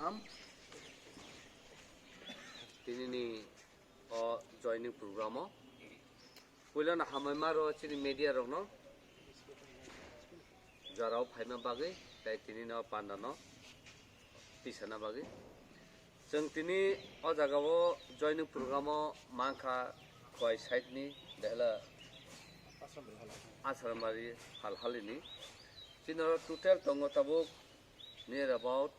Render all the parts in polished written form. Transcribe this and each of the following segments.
gaham tinini o joining program o puila na hamai maro chini media rok no jarao phaima bagai tai tinini o panda no tisana bagai जों तिनी ओ जगाओ joining प्रोग्रामो मांखा खय साइडनि देहला आसामबारि हालहालिनि तिनो टोटल दंगो ताबो नियर अबाउट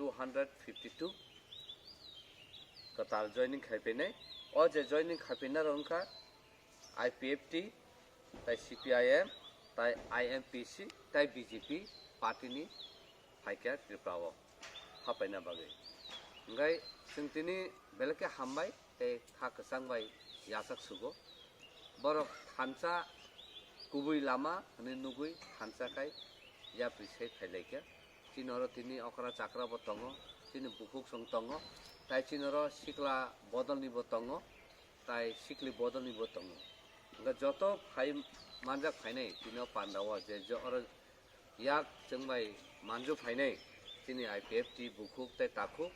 252 कताल जॉइनिंग खाइपेने ओ जे जॉइनिंग खाइपेना रंका आईपीएफटी ताइ सीपीआईएम ताइ आईएमपीसी ताइ बीजेपी पार्टीनि फाइका त्रिप्राओ हापायना बागै ओंगाय जों दिनै बेलके हामबाय ते खा कसंबाय यासक सुगो बरक थानसा गुबै लामा हने नुगै थानसाखाय या प्रिसाइ फाइलायके तिनर तिनि अखरा चाक्रा बतंग तिनि बुकुक सं तंग ताइ तिनर सिकला बदलनि बतंग ताइ सिकली बदलनि बतंग ओंगा जतो फाइ मानजा फाइनाय तिनो पान्दावा जे जर याक जोंबाय मानजु फाइनाय तिनी आईपीएफटी बुकुक ताइ ताकुक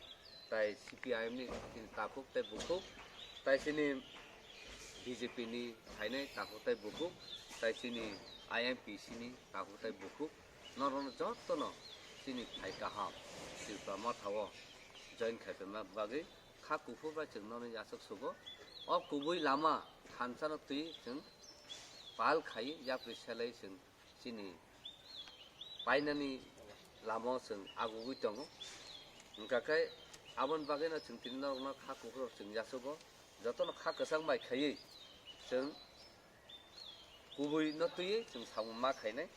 ताइ सीपीआईएम नि तिनी ताकुक ताइ बुकुक ताइ तिनी बीजेपी नि फाइनाय ताकुक ताइ बुकुक ताइ तिनी आईएमपीसी नि ताकुक ताइ बुकुक नरन जतन तिनी फाइ गाहाम तिरपा माथाव जइन खाइफेमा बागै खा कुफुबा जोंनावनो यासक सुगो अ गुबै लामा थानसानो तुइ जों पाल खाइ या प्रिसालाय जों तिनी पाइनानि लामा जों आगुबै दङ ओंखाय आबन बागैना जों तिननावनो खा कुफुर जों यासगो जतन खा कसं माइ खायै जों गुबै न तुयै जों साम मा खाइनाय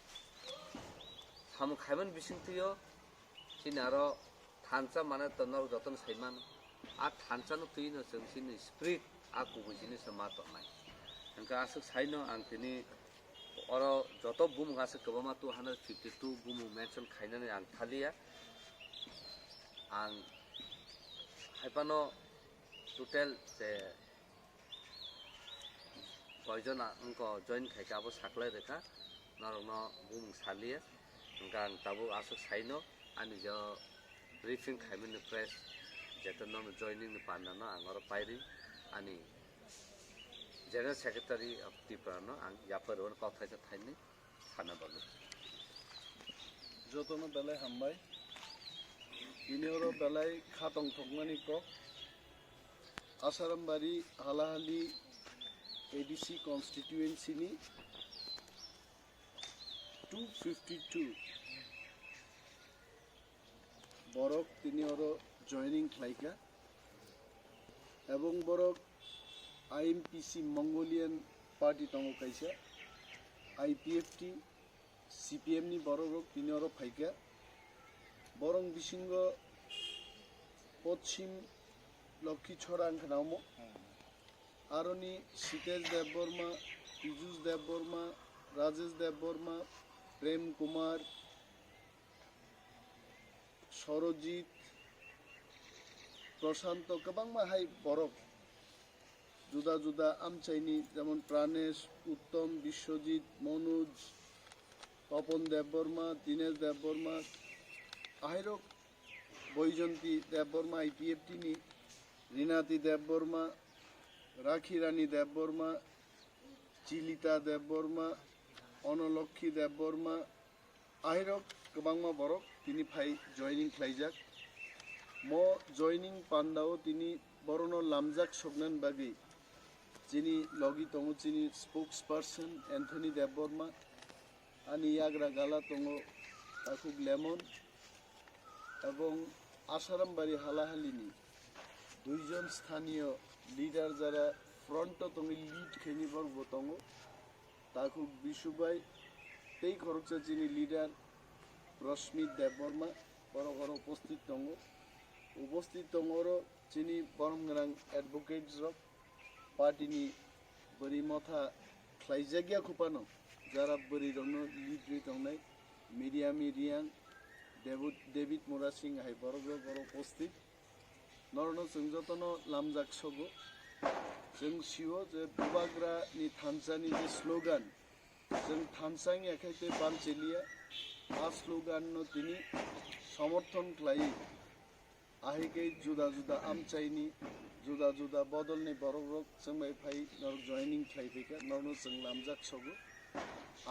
साम खाइमन बिसिं तुयो तिनारो थानसा माने तनर जतन साइमान आ थानसा न तुयनो जों सिनि स्पिरिट आ गुबै जिनिस मा तनाय ओंखा आसो साइनो आं तिनि अरो जत बुम गासे गोबामा 252 बुम मेंशन खाइनानै आं थालिया आं हाइपानो टोटल जे कयजना अंक जॉइन खाइकाबो साख्लाय रेखा नरनो बुम सालिया ओंखा आं ताबो आसो साइनो आनि ज ब्रीफिंग खाइमेन प्रेस जेतनो जॉइनिंग नि पान्दानो आं अरो पाइरि आनि General Secretary of Tiprano and Yapar or Kotha Tiny Hanabalu. Jotono Belay Hambay Inoro Belay Katong Tongmaniko Asarambari Halahali ADC constituency ni 252 Borok Tinoro joining Klaika Ebong Borok IMPC Mongolian Party tongo kaisa IPFT CPM ni borok tinoro phaika borong bisingo পশ্চিম লক্ষ্মী ছড়া আংখানামো আরনি সীতেশ দেববর্মা পীযুষ দেববর্মা রাজেশ দেববর্মা প্রেম কুমার সরজিৎ প্রশান্ত गोबां माहाय बरक जुदा जुदा आमचाइनि जेमन प्राणेश उत्तम विश्वजित मनोज तपन Debbarma Dinesh Debbarma আহিরক Baijanti Debbarma IPFT नि রিনাতি দেববর্মা রাখি রানী দেববর্মা চিলিতা দেববর্মা অনলক্ষী দেববর্মা আহিরক गोबांमा बरक तिनि फाइ जॉइनिंग खाइजाक म जॉइनिंग पान्दाओ तिनि बरनो लामजाक सगनान बागै जिनि लगी तंगो जिनि स्पोक्सपार्सन एंथनी देवबर्मा आनि याग्रा गाला तंगो ताकुक लेमन एवं आसारामबारि हालाहालिनि दुइजन स्थानीय लिडार जारा फ्रंट तंगो लीड खेनि बरबो तंगो ताकुक बिसुबाय तेई खरकसा जिनि लिडार रश्मित देवबर्मा बरो बरो उपस्थित तंगोरो जिनि बरमग्रां एडवोकेट्स रक पार्टीनि बरी मथा ख्लाइजागिया खुपानो जारा बरी रंनो लीड रि तंनाय मीडिया मिरियां डेविड मोरा सिंह हाय बरो उपस्थित नरनो जों जतनो लामजाक सगो जों सिओ जे बुबाग्रा नि थानसानि जे स्लोगान जों थानसां एखाइते बानचेलिया स्लोगान তিনি সমর্থন খাই আহিকে जुदा जुदा आमचाइनि जुदा जुदा बदलनि बरक जोंबाय फाइ नर जयनिं खाइफैखा नरनो जों लामजाक सबो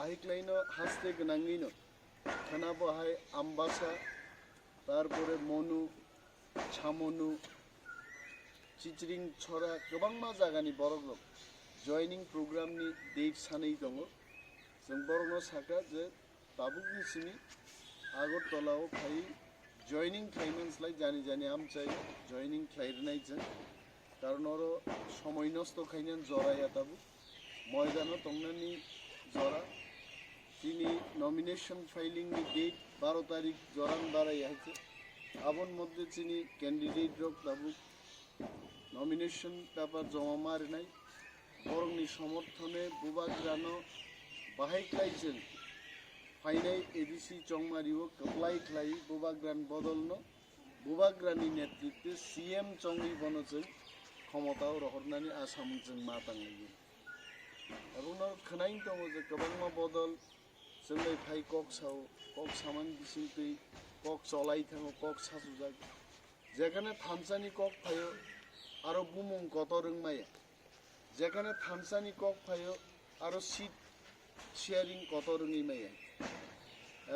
আহিक्लाइनो हास्ते गोनाङैनो खोनाबोहाय आम्बासा तारपरे मनु छामनु चिचरिं छरा गोबां मा जागानि बरक जयनिं प्रग्रामनि डेट सानै दङ जों बरनो साका जे ताबुकनि सिनि आगरतलाव फाइ जयनिं खाइमानस्लाय जानि जानि आमचाइ जयनिं खाइरनायजों कारनर समय नस्त खाइनान जराया ताबु मयदानो तंनानि जरा তিনি নমিনেশন ফাইলিং नि डेट 12 तारिख जरान बाराय हाइছে आबन मध्य चिनी कैंडिडेट रक ताबु नमिनेशन पेपर जमा मारिनाय बरंनि समर्थने बुबाग्रानो बाहायख्लायजों फाइनाय एबीसी चंमारिओ कप्लाय ख्लाय बुबाग्रान बदलनो बुबाग्रानि नेतृत्वे सीएम चंगि बनोजों क्षमताव रहरनानि आसामजों मातांलायो आबुनाव खोनायन दङ जे गोबां बदल जोंलाय फाइ कक सामान बिसिंतै कक चलाई थाङो कक सासुजाक जेखाने थामसानि कक फायो आरो बुमुं कत रोंमाया जेखाने थामसानि कक फायो आरो सीट शेयारिं कत रोङै माया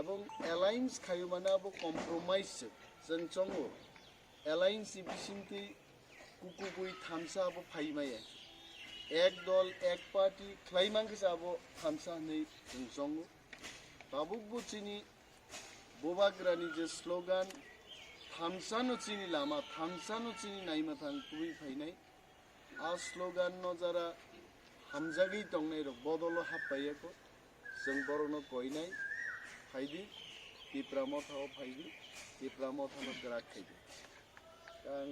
এবং एलायन्स खायो माने अब कम्प्रोमाइज जों चंगो एलायन्स बिसिंतै कुकुबुई थामसा अब फाइ माया एक दल एक पार्टी ख्लाइमांखो जाबो थामसा नै जों चंगो ताबुक बुचिनि बोबाग्रानि जे स्लोगान थामसानो चिनि लामा थामसानो चिनि नाइमा थां कुबुई फाइनाय आ स्लोगान न जरा हामजागै दंनाय र बदल हाबबायको जों बरनो गयनाय फाइदि दिप्रामथाव फाइदि दिप्रामथाव ग्राक खाइदि आं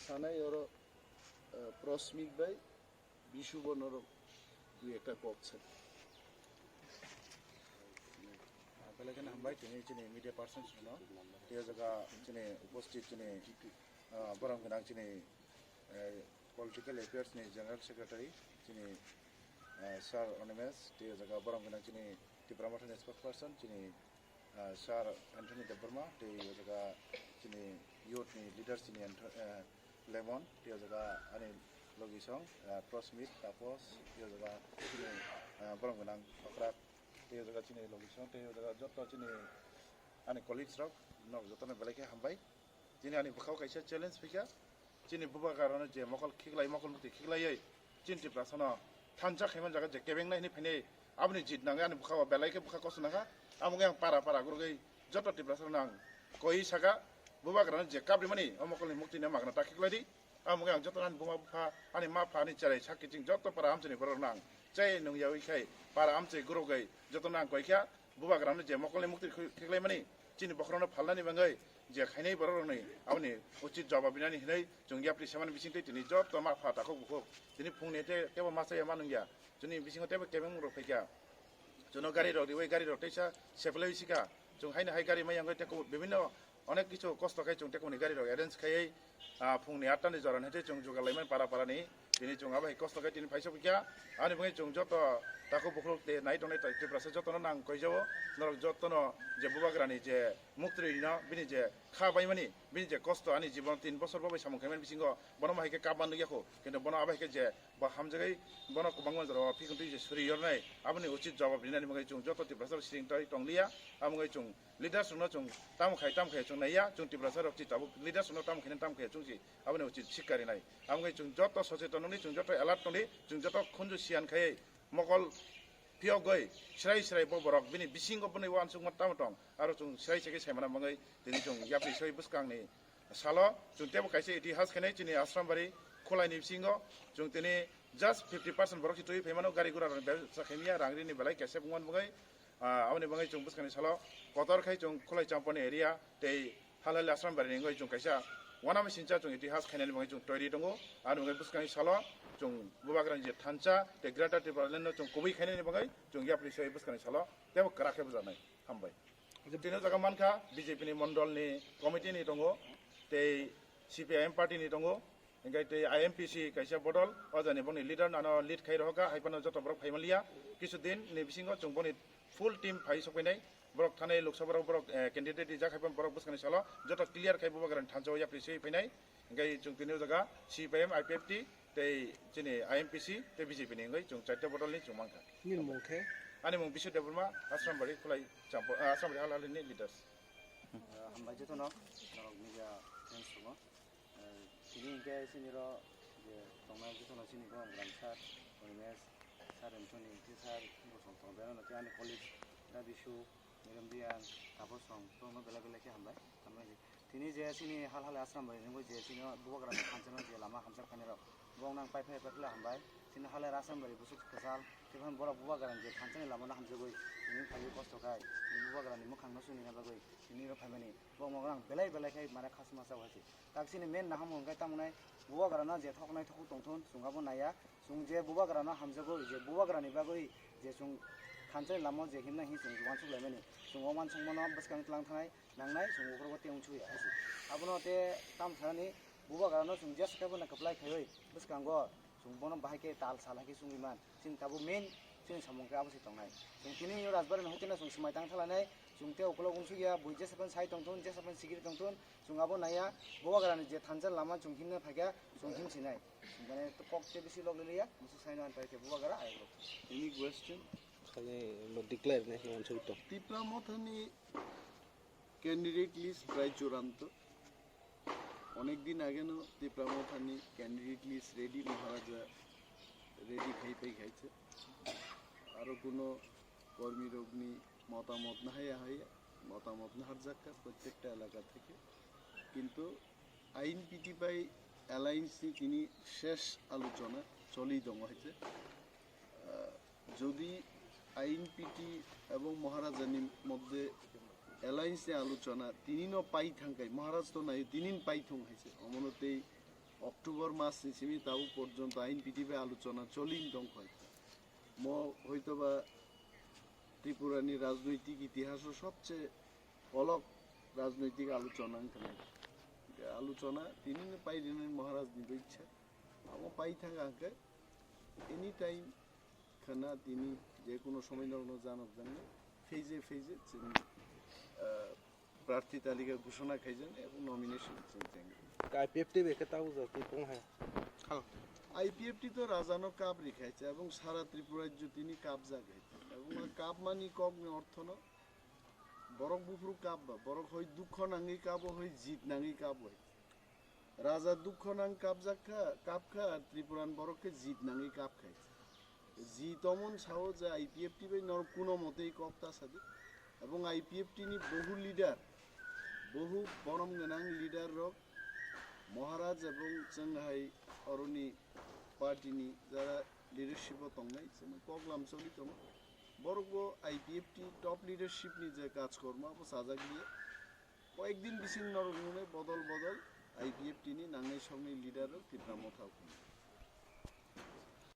सानाय और प्रस्मित बाय बिशुबनर दुई একটা কক छ बेलेगन हामबाय दिनै मिडिया पार्सन्स नो ते जगह दिनै उपस्थित दिनै बरम गोनां दिनै पलिटिकल एफेयर्स नि जनरल सेक्रेटारि दिनै सार अनिमेस ते जगह बरम गोनां दिनै डिप्लोमेट स्पोक्स पर्सन दिनै सार एन्टनी देबबर्मा ते जगह दिनै युथ नि लिडार्स दिनै लेमन ते जगह अनि logisong prosmit tapos te jaga chini borong ganang okrak te jaga chini logisong te jaga jotto chini ani colleagues rok nok jotone beleke hambai chini ani bukhau kaisa challenge phika chini buba karone je mokol khiklai mokol mukti khiklai chinti prasana thancha khaiman jaga je kebeng nai ni phine abni jit nang ani bukhau beleke bukha kosnanga amunge para para gurugai jotto tiprasana nang koi saka buba karone je kabri mani amokol ni mukti na magna takiklai di आमुगे आं जतन बुमा फा आनि मा फानि चले साकिथिं जत पारा आमचनि बरनां जय नंयावै खाय पारा आमचे गुरुगै जतन आं गयख्या बुबाग्रानो जे मकलनि मुक्ति खेख्लाय मानि चिनि बखरनो फालनानि बाङै जे खायनै बरनै आउनि उचित जवाब बिनानि हिनै जोंगिया प्रिसामान बिसिंथै दिनै जत मा फा ताखौ बुखौ दिनै फुंनेते केबो मासाया मानंगिया जोंनि बिसिङाव तेबो केबें रो फैया जोनो गारि रो दिवै गारि रो तैसा सेफलै सिका जों हायनो हाय गारि मायांगै तेको बिभिन्न अनेक किछु कष्ट खाय जों तेकोनि गारि रो एरेन्ज खायै फुंनि 8टानि जरान हेते जों जुगालायमान पारा पारानि दिनै जों आबाय कष्ट खाय दिनै फाइसो बिया आनि बुङै जों जत ताखौ बुखौ ते नाइ दनै तै प्रासे जतन नां कइजाव नर जतन जे बुबाग्रानि जे मुक्तिरिनो बिनि जे खाबाय मानि बिनि जे कष्ट आनि जीवन 3 बছर बाबै सामखायमान बिसिंगो बन माइके काबान नगियाखौ किन्तु बन आबायके जे बा हामजगै बन कुबां मनजर फिकुंति जे सुरियरनाय आबनि उचित जवाब दिनानि मगै जों जत ति प्रासे सिरिं तै टंलिया आमगै जों लिडार सुनो जों तामखाय जों नाया जों ति प्रासे रक्ति ताबु लिडार सुनो तामखाय जों जी आबनि उचित सिखारि नाय आमगै जों जत सचेतननि जों जत एलार्ट टंनि जों जत खुनजु सियान खाय मकल पियो गय स्राय स्राय बरक बिनि बिसिंगो बनै वान सुंग मता मतं आरो जों स्राय सेके सायमाना मगै दिनै जों यापि सय बुसकांनि सालो जों तेबो कायसे इतिहास खानै चिनि आश्रमबारि खोलायनि बिसिंगो जों दिनै just 50% बरक सिटुइ फेमानो गारि गुरा साखैनिया रांग्रिनि बेलाय केसे बुंगन मगै आउनि बङै जों बुसकानि सालो कतर खाय जों खोलाय चाम्पनि एरिया तै हालाल आश्रमबारि ngै जों कायसा वानाम सिनचा जों इतिहास खायनानि मगै जों तयरि दङ आरो मगै बुसकानि सालो जों बुबाग्रानि जे थानचा ते ग्रेटर टिब्रालेनो जों कुबै खायनानि मगै जों याप्रि सय बुसकानि सालो तेबो कराखे बुजानाय हामबाय दिनै जागा मानखा बीजेपी नि मण्डलनि कमिटिनि दङ ते सीपीआईएम पार्टीनि दङ इंगाय ते आईएमपीसी कायसा बदल अजानि बनि लिडार नानो लिड खाय रहका हाइपानो जत बरक फाइमालिया किछु दिन नि बिसिंगो जों बनि फुल टीम फाइ सफैनाय borok thane loksa borok candidate rijak haibon borok buskani salo joto clear khai bubagaran thanjao ya prisi phainai ngai chung tini jaga CPM IPFT tei chini IMPC tei BJP ni ngai chung chaita botol ni chung mangka Nin mungke. ani mung bisu deburma asram bari khulai champo asram bari halal ni leaders hambai jeto no norok media friends ko sini ke sini ro je tongna jeto no sini ko gram sar Onimes sar Anthony sar bosong tong bena no ani college da bisu meram bian tapos song to no bela bela ke hambai hambai tini je sini hal hal asram bari ngo je sini bubagra khanchano je lama hamsar khane ro bong nang pai pai patla hambai sini hal asram bari busuk kasal tibhan bora bubagra je khanchane lama na hamjogoi ini phai kosto kai bubagra ni mukhang no suni na bagoi sini ro phaimani bong mong belai belai kai mara khas masa wasi tak sini men na hamon kai tamunai bubagra na je thoknai thoku tongthon sungabo naya sung je bubagra na hamjogoi je bubagra ni bagoi je sung khanchane lama je himna hi sung wansuk laimani sung oman sung mono baskang tlang thanai nangnai sung ukrgo teung chui asi abono te tam thani bubagra no sung je sakabo na kaplai khayoi baskango sung bono bahai ke tal sala ke sung iman sin tabu main sin samong ke abusi tongnai sung tini yo rasbar no hotina sung simai tang thalanai sung te uklo gungsu ya buije sapan sai tongton je sapan sigiri tongton sung abo naya bubagra ni je thanjal lama sung himna phagya sung him sinai মানে তো ককতে বেশি log লিয়া মুসু সাইনা আনপাই কে বুবাগারা আইলো Any question? Kali lo declare nih lawan cerita. তিপ্রামথানি candidate list প্রায় চূড়ান্ত অনেকদিন আগে নো তিপ্রামথানি ক্যান্ডিডেট লিস্ট রেডি মহারাজা রেডি খাইছে আরও কোনো কর্মীর অগ্নি মতামত না হাইয়া মতামত না হারজাক্কা প্রত্যেকটা এলাকা থেকে কিন্তু আইন পিটি পাই অ্যালায়েন্সি তিনি শেষ আলোচনা চলেই দম হয়েছে যদি আইন পিটি এবং মহারাজানির মধ্যে অ্যালায়েন্সে আলোচনা তিনিনো পাই থাঙ্কাই মহারাজ তো নাই তিনিন পাই থং হয়েছে অমনতেই অক্টোবর মাস নিছিমি তাও পর্যন্ত আইন পিটিবে আলোচনা চলিন দং হয়েছে হয়তোবা ত্রিপুরানি রাজনৈতিক ইতিহাসও সবচেয়ে অলক রাজনৈতিক আলোচনা আলোচনা তিনি পাই দিনের মহারাজ নিব ইচ্ছা আমার পাই থাকা আঁকে এনি টাইম খানা তিনি যে কোনো সময় জানক জানলে ফেজে তিনি প্রার্থী তালিকা ঘোষণা খাইছেন এবং নমিনেশন চিনতেন IPFT বেকে তাও যাতে কোন হয়। আইপিএফটি তো রাজানো কাপ রেখাইছে এবং সারা ত্রিপুরাজ্য তিনি কাপ জাগাইছেন এবং কাপ মানি কক অর্থ ন বরক বুফরু কাপ বা বরক হয় দুঃখ নাঙ্গি কাপও হয় জিত নাঙ্গি কাপ হয় রাজা দুঃখ নাং কাপ জাখা কাপ খা আর ত্রিপুরান বরককে জিত নাঙ্গি কাপ খাইছে জিত অমন সাহো যে আইপিএফটি বাই নর কোনো মতেই কপ্তা সাদে এবং আইপিএফটি নি বহু লিডার বহু বরম গোনাং লিডার রক মহারাজ এবং চেংহাই অরণি পার্টিনি যারা লিডারশিপও তংনাই কগলাম চলি তং বরক আইপিএফটি টপ লিডারশিপনি যে কাজকর্ম সাজাক দিয়ে কয়েকদিন বিসিং নরগুনে বদল আইপিএফটি নি নাঙ্গাই সঙ্গে লিডারও তীব্রামথাও